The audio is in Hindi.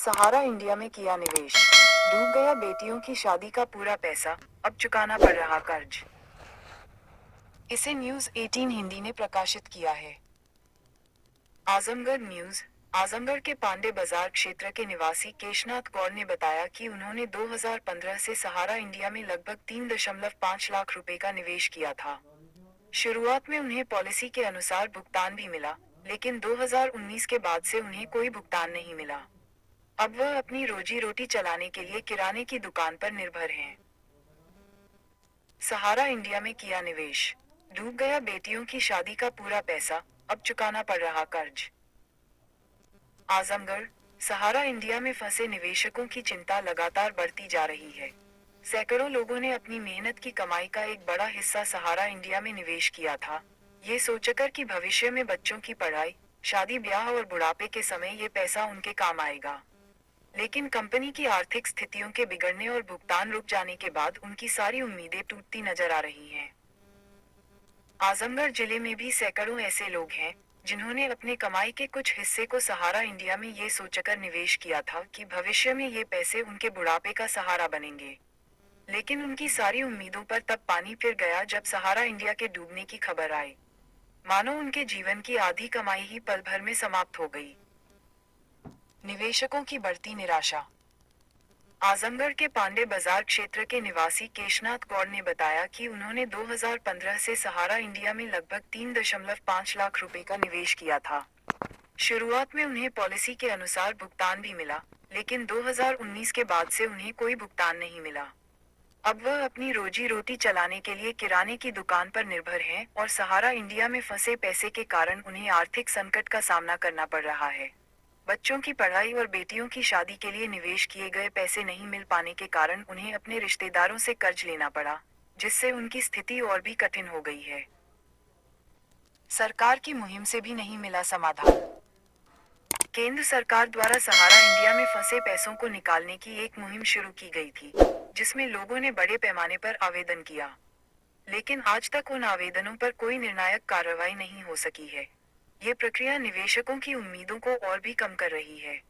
सहारा इंडिया में किया निवेश, डूब गया बेटियों की शादी का पूरा पैसा, अब चुकाना पड़ रहा कर्ज। इसे न्यूज 18 हिंदी ने प्रकाशित किया है। आजमगढ़ न्यूज। आजमगढ़ के पांडे बाजार क्षेत्र के निवासी केशनाथ गौड़ ने बताया कि उन्होंने 2015 से सहारा इंडिया में लगभग 3.5 लाख रुपए का निवेश किया था। शुरुआत में उन्हें पॉलिसी के अनुसार भुगतान भी मिला, लेकिन 2019 के बाद से उन्हें कोई भुगतान नहीं मिला। अब वह अपनी रोजी रोटी चलाने के लिए किराने की दुकान पर निर्भर हैं। सहारा इंडिया में किया निवेश, डूब गया बेटियों की शादी का पूरा पैसा, अब चुकाना पड़ रहा कर्ज। आजमगढ़। सहारा इंडिया में फंसे निवेशकों की चिंता लगातार बढ़ती जा रही है। सैकड़ों लोगों ने अपनी मेहनत की कमाई का एक बड़ा हिस्सा सहारा इंडिया में निवेश किया था, ये सोचकर कि भविष्य में बच्चों की पढ़ाई, शादी ब्याह और बुढ़ापे के समय ये पैसा उनके काम आएगा। लेकिन कंपनी की आर्थिक स्थितियों के बिगड़ने और भुगतान रुक जाने के बाद उनकी सारी उम्मीदें टूटती नजर आ रही हैं। आजमगढ़ जिले में भी सैकड़ों ऐसे लोग हैं जिन्होंने अपने कमाई के कुछ हिस्से को सहारा इंडिया में ये सोचकर निवेश किया था कि भविष्य में ये पैसे उनके बुढ़ापे का सहारा बनेंगे। लेकिन उनकी सारी उम्मीदों पर तब पानी फिर गया जब सहारा इंडिया के डूबने की खबर आई। मानो उनके जीवन की आधी कमाई ही पल भर में समाप्त हो गई। निवेशकों की बढ़ती निराशा। आजमगढ़ के पांडे बाजार क्षेत्र के निवासी केशनाथ गौड़ ने बताया कि उन्होंने 2015 से सहारा इंडिया में लगभग 3.5 लाख रुपए का निवेश किया था। शुरुआत में उन्हें पॉलिसी के अनुसार भुगतान भी मिला, लेकिन 2019 के बाद से उन्हें कोई भुगतान नहीं मिला। अब वह अपनी रोजी रोटी चलाने के लिए किराने की दुकान पर निर्भर हैं और सहारा इंडिया में फंसे पैसे के कारण उन्हें आर्थिक संकट का सामना करना पड़ रहा है। बच्चों की पढ़ाई और बेटियों की शादी के लिए निवेश किए गए पैसे नहीं मिल पाने के कारण उन्हें अपने रिश्तेदारों से कर्ज लेना पड़ा, जिससे उनकी स्थिति और भी कठिन हो गई है। सरकार की मुहिम से भी नहीं मिला समाधान। केंद्र सरकार द्वारा सहारा इंडिया में फंसे पैसों को निकालने की एक मुहिम शुरू की गई थी, जिसमें लोगों ने बड़े पैमाने पर आवेदन किया। लेकिन आज तक उन आवेदनों पर कोई निर्णायक कार्रवाई नहीं हो सकी है। ये प्रक्रिया निवेशकों की उम्मीदों को और भी कम कर रही है।